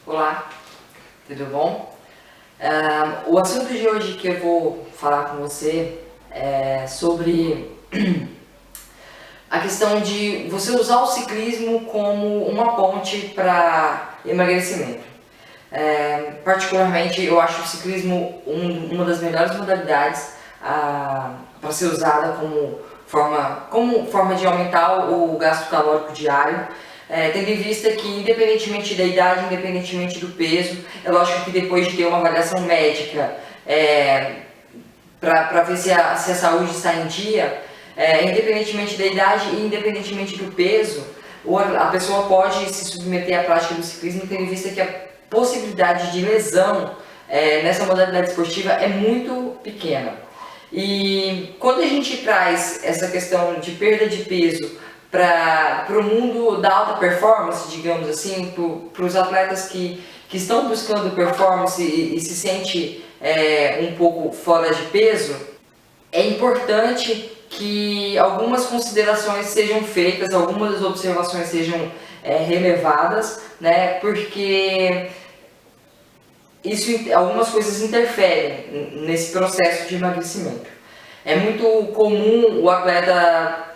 Olá, tudo bom? O assunto de hoje que eu vou falar com você é sobre a questão de você usar o ciclismo como uma ponte para emagrecimento. Particularmente, eu acho o ciclismo uma das melhores modalidades para ser usada como forma de aumentar o gasto calórico diário. Tendo em vista que, independentemente da idade, independentemente do peso, é lógico que depois de ter uma avaliação médica para ver se a saúde está em dia, independentemente da idade e independentemente do peso, a pessoa pode se submeter à prática do ciclismo, tendo em vista que a possibilidade de lesão nessa modalidade esportiva é muito pequena. E quando a gente traz essa questão de perda de peso para o mundo da alta performance, digamos assim, para os atletas que estão buscando performance e se sente um pouco fora de peso, é importante que algumas considerações sejam feitas, algumas observações sejam relevadas, né, porque algumas coisas interferem nesse processo de emagrecimento. É muito comum o atleta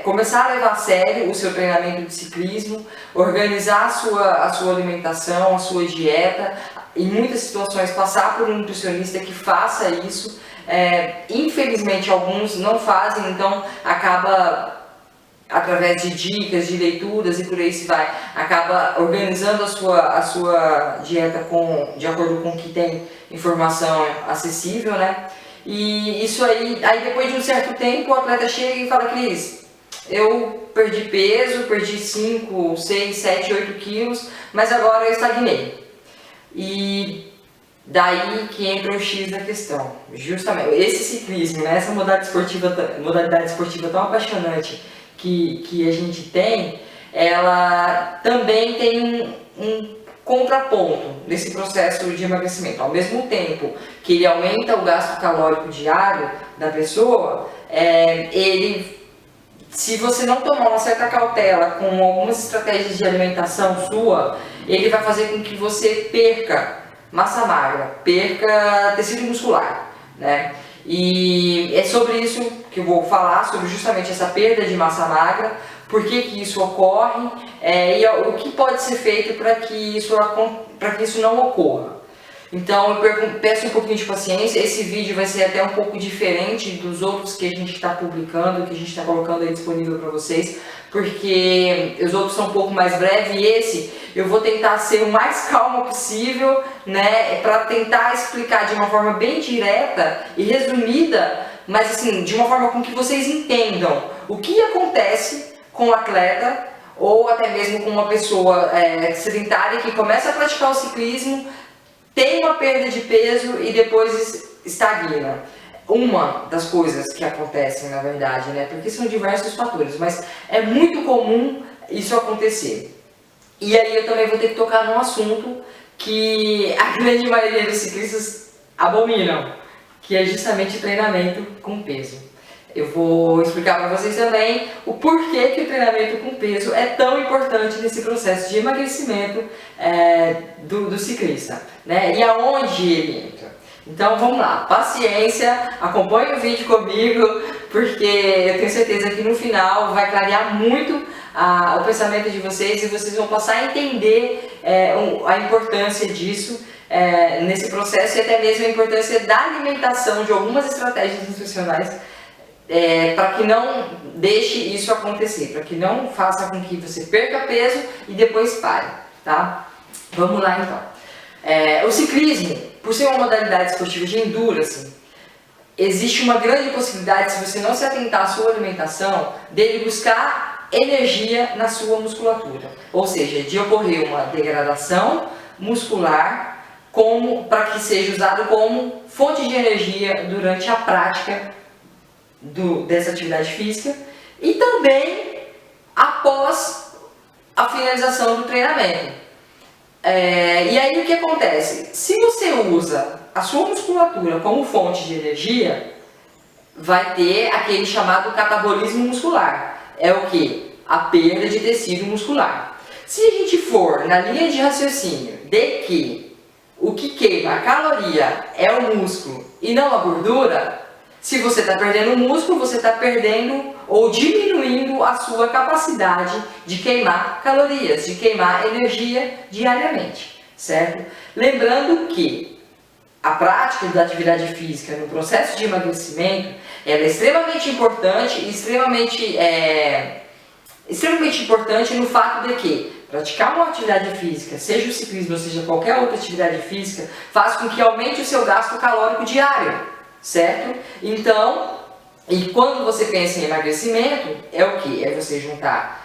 começar a levar a sério o seu treinamento de ciclismo, organizar a sua alimentação, a sua dieta, em muitas situações passar por um nutricionista que faça isso. Infelizmente alguns não fazem, então acaba, através de dicas, de leituras e por aí se vai, acaba organizando a sua dieta de acordo com o que tem informação acessível, né? E isso aí depois de um certo tempo o atleta chega e fala: Cris, eu perdi peso, perdi 5, 6, 7, 8 quilos, mas agora eu estagnei. E daí que entra o X da questão. Justamente, esse ciclismo, né, essa modalidade esportiva tão apaixonante que a gente tem, ela também tem um contraponto nesse processo de emagrecimento. Ao mesmo tempo que ele aumenta o gasto calórico diário da pessoa, se você não tomar uma certa cautela com algumas estratégias de alimentação sua, ele vai fazer com que você perca massa magra, perca tecido muscular, né? E é sobre isso que eu vou falar, sobre justamente essa perda de massa magra, por que isso ocorre e o que pode ser feito para que isso não ocorra. Então eu peço um pouquinho de paciência. Esse vídeo vai ser até um pouco diferente dos outros que a gente está publicando, que a gente está colocando aí disponível para vocês, porque os outros são um pouco mais breves e esse eu vou tentar ser o mais calmo possível, né, para tentar explicar de uma forma bem direta e resumida, mas assim, de uma forma com que vocês entendam o que acontece com o atleta ou até mesmo com uma pessoa sedentária que começa a praticar o ciclismo, tem uma perda de peso e depois estagna. Uma das coisas que acontecem, na verdade, né? Porque são diversos fatores, mas é muito comum isso acontecer. E aí eu também vou ter que tocar num assunto que a grande maioria dos ciclistas abominam, que é justamente o treinamento com peso. Eu vou explicar para vocês também o porquê que o treinamento com peso é tão importante nesse processo de emagrecimento do ciclista, né? E aonde ele entra. Então vamos lá, paciência, acompanhe o vídeo comigo, porque eu tenho certeza que no final vai clarear muito o pensamento de vocês e vocês vão passar a entender a importância disso nesse processo e até mesmo a importância da alimentação, de algumas estratégias nutricionais para que não deixe isso acontecer, para que não faça com que você perca peso e depois pare, tá? Vamos lá então. O ciclismo, por ser uma modalidade esportiva de endurance, existe uma grande possibilidade, se você não se atentar à sua alimentação, dele buscar energia na sua musculatura, ou seja, de ocorrer uma degradação muscular para que seja usado como fonte de energia durante a prática dessa atividade física e também após a finalização do treinamento. E aí o que acontece? Se você usa a sua musculatura como fonte de energia, vai ter aquele chamado catabolismo muscular. É o que? A perda de tecido muscular. Se a gente for na linha de raciocínio de que o que queima a caloria é o músculo e não a gordura, se você está perdendo músculo, você está perdendo ou diminuindo a sua capacidade de queimar calorias, de queimar energia diariamente, certo? Lembrando que a prática da atividade física no processo de emagrecimento ela é extremamente importante e extremamente importante no fato de que praticar uma atividade física, seja o ciclismo ou seja qualquer outra atividade física, faz com que aumente o seu gasto calórico diário, certo? Então, e quando você pensa em emagrecimento, é o que? É você juntar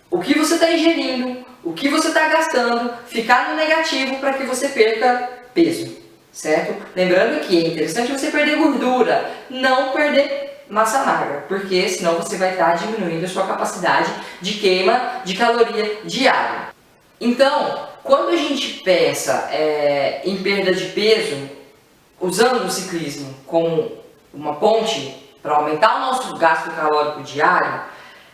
o que você está ingerindo, o que você está gastando, ficar no negativo para que você perca peso, certo? Lembrando que é interessante você perder gordura, não perder massa magra, porque senão você vai estar diminuindo a sua capacidade de queima de caloria diária. Então, quando a gente pensa em perda de peso, usando o ciclismo como uma ponte para aumentar o nosso gasto calórico diário,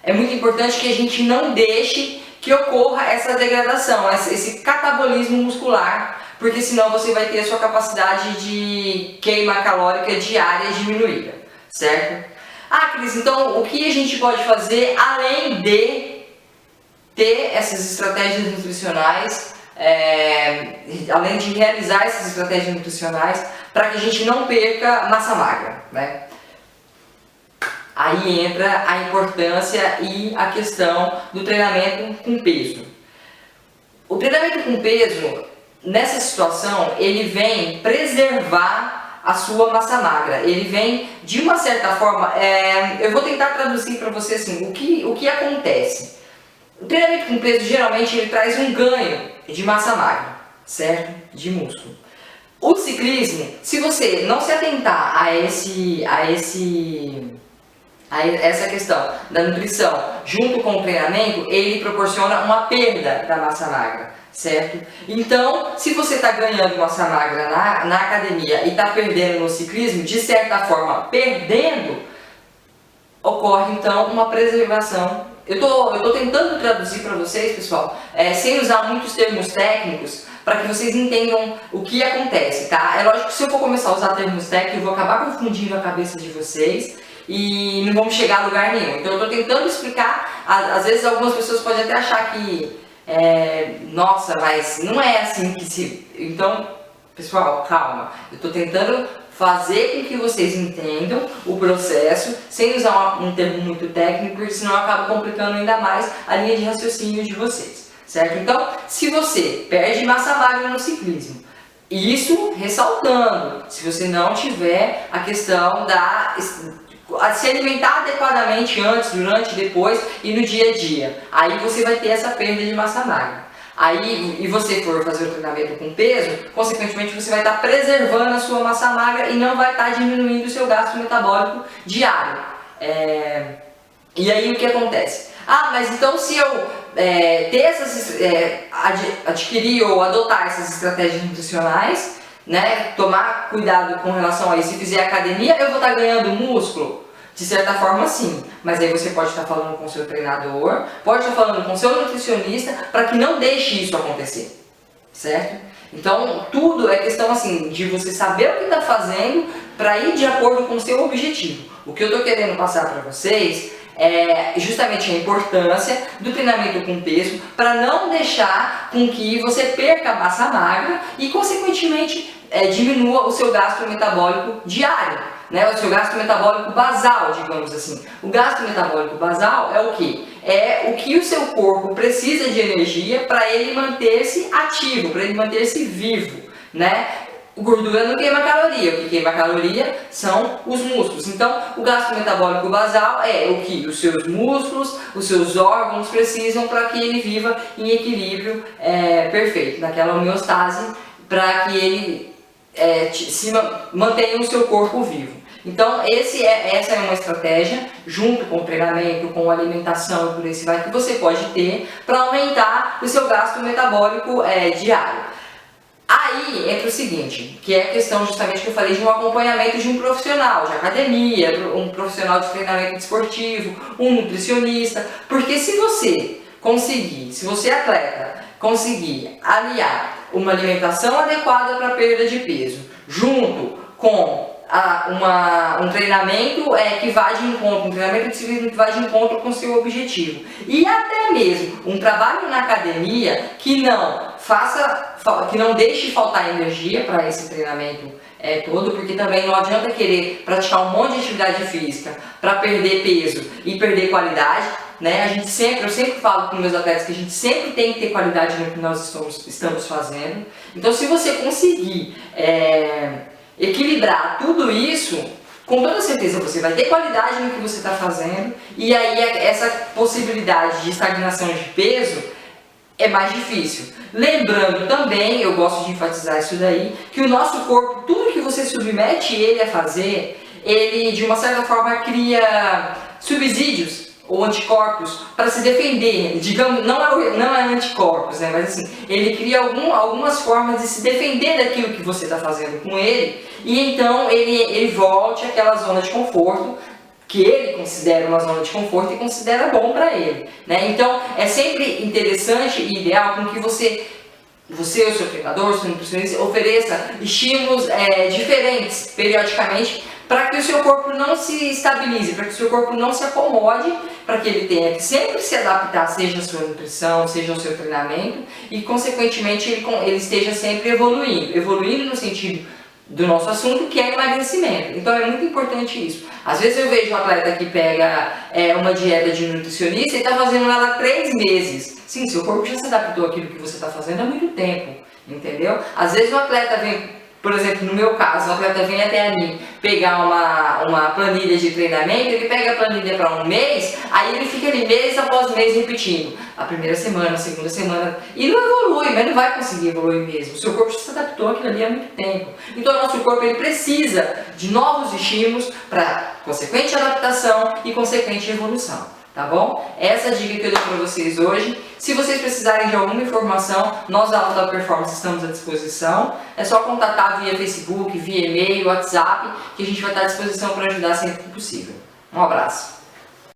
é muito importante que a gente não deixe que ocorra essa degradação, esse catabolismo muscular, porque senão você vai ter a sua capacidade de queima calórica diária diminuída, certo? Ah, Cris, então o que a gente pode fazer além de ter essas estratégias nutricionais, além de realizar essas estratégias nutricionais, para que a gente não perca massa magra, né? Aí entra a importância e a questão do treinamento com peso. O treinamento com peso, nessa situação, ele vem preservar a sua massa magra. Ele vem, de uma certa forma, eu vou tentar traduzir para você assim, o que acontece. O treinamento com peso, geralmente, ele traz um ganho de massa magra, certo? De músculo. O ciclismo, se você não se atentar a essa questão da nutrição junto com o treinamento, ele proporciona uma perda da massa magra, certo? Então, se você está ganhando massa magra na academia e está perdendo no ciclismo, de certa forma perdendo, ocorre então uma preservação. Eu tô tentando traduzir para vocês, pessoal, sem usar muitos termos técnicos, para que vocês entendam o que acontece, tá? É lógico que se eu for começar a usar termos técnicos, eu vou acabar confundindo a cabeça de vocês e não vamos chegar a lugar nenhum. Então eu estou tentando explicar, às vezes algumas pessoas podem até achar que, nossa, mas não é assim que se... Então, pessoal, calma, eu estou tentando fazer com que vocês entendam o processo, sem usar um termo muito técnico, porque senão acaba complicando ainda mais a linha de raciocínio de vocês, certo? Então, se você perde massa magra no ciclismo, isso ressaltando, se você não tiver a questão a se alimentar adequadamente antes, durante, depois e no dia a dia, aí você vai ter essa perda de massa magra. Aí, e você for fazer o treinamento com peso, consequentemente você vai estar preservando a sua massa magra e não vai estar diminuindo o seu gasto metabólico diário. E aí o que acontece? Ah, mas então se eu adquirir ou adotar essas estratégias nutricionais, né, tomar cuidado com relação a isso, se fizer academia, eu vou estar ganhando músculo? De certa forma, sim, mas aí você pode estar falando com o seu treinador, pode estar falando com o seu nutricionista para que não deixe isso acontecer, certo? Então, tudo é questão assim de você saber o que está fazendo para ir de acordo com o seu objetivo. O que eu estou querendo passar para vocês é justamente a importância do treinamento com peso para não deixar com que você perca massa magra e, consequentemente, diminua o seu gasto metabólico diário, né? O seu gasto metabólico basal, digamos assim. O gasto metabólico basal é o que? É o que o seu corpo precisa de energia para ele manter-se ativo, para ele manter-se vivo, né? Gordura não queima caloria, o que queima caloria são os músculos. Então, o gasto metabólico basal é o que os seus músculos, os seus órgãos precisam para que ele viva em equilíbrio perfeito, naquela homeostase, para que ele mantenha o seu corpo vivo. Então, essa é uma estratégia, junto com o treinamento, com a alimentação e por aí vai, que você pode ter para aumentar o seu gasto metabólico diário. Aí entra o seguinte, que é a questão justamente que eu falei de um acompanhamento de um profissional de academia, um profissional de treinamento esportivo, um nutricionista, porque se você atleta, conseguir aliar uma alimentação adequada para perda de peso, junto com um treinamento que vá de encontro, um treinamento de ciclismo que vá de encontro com o seu objetivo. E até mesmo um trabalho na academia que não deixe faltar energia para esse treinamento todo, porque também não adianta querer praticar um monte de atividade física para perder peso e perder qualidade, né? Eu sempre falo com meus atletas que a gente sempre tem que ter qualidade no que nós estamos fazendo. Então, se você conseguir equilibrar tudo isso, com toda certeza você vai ter qualidade no que você está fazendo, e aí essa possibilidade de estagnação de peso é mais difícil. Lembrando também, eu gosto de enfatizar isso daí, que o nosso corpo, tudo que você submete ele a fazer, ele de uma certa forma cria subsídios ou anticorpos para se defender, digamos, não é anticorpos, né, mas assim, ele cria algumas formas de se defender daquilo que você está fazendo com ele, e então ele volte àquela zona de conforto, que ele considera uma zona de conforto e considera bom para ele, né? Então é sempre interessante e ideal com que você, o seu treinador, o seu nutricionista, ofereça estímulos diferentes periodicamente, para que o seu corpo não se estabilize, para que o seu corpo não se acomode, para que ele tenha que sempre se adaptar, seja a sua nutrição, seja o seu treinamento, e consequentemente ele esteja sempre evoluindo no sentido do nosso assunto, que é emagrecimento. Então é muito importante isso. Às vezes eu vejo um atleta que pega uma dieta de nutricionista e está fazendo ela há 3 meses. Sim, seu corpo já se adaptou àquilo que você está fazendo há muito tempo, entendeu? Às vezes o atleta vem, por exemplo, no meu caso, o atleta vem até a mim pegar uma planilha de treinamento, ele pega a planilha para um mês, aí ele fica ali mês após mês repetindo a primeira semana, a segunda semana, e não evolui, mas não vai conseguir evoluir mesmo. O seu corpo já se adaptou àquilo ali há muito tempo. Então o nosso corpo ele precisa de novos estímulos para consequente adaptação e consequente evolução. Tá bom? Essa é a dica que eu dou para vocês hoje. Se vocês precisarem de alguma informação, nós da Alta Performance estamos à disposição. É só contatar via Facebook, via e-mail, WhatsApp, que a gente vai estar à disposição para ajudar sempre que possível. Um abraço.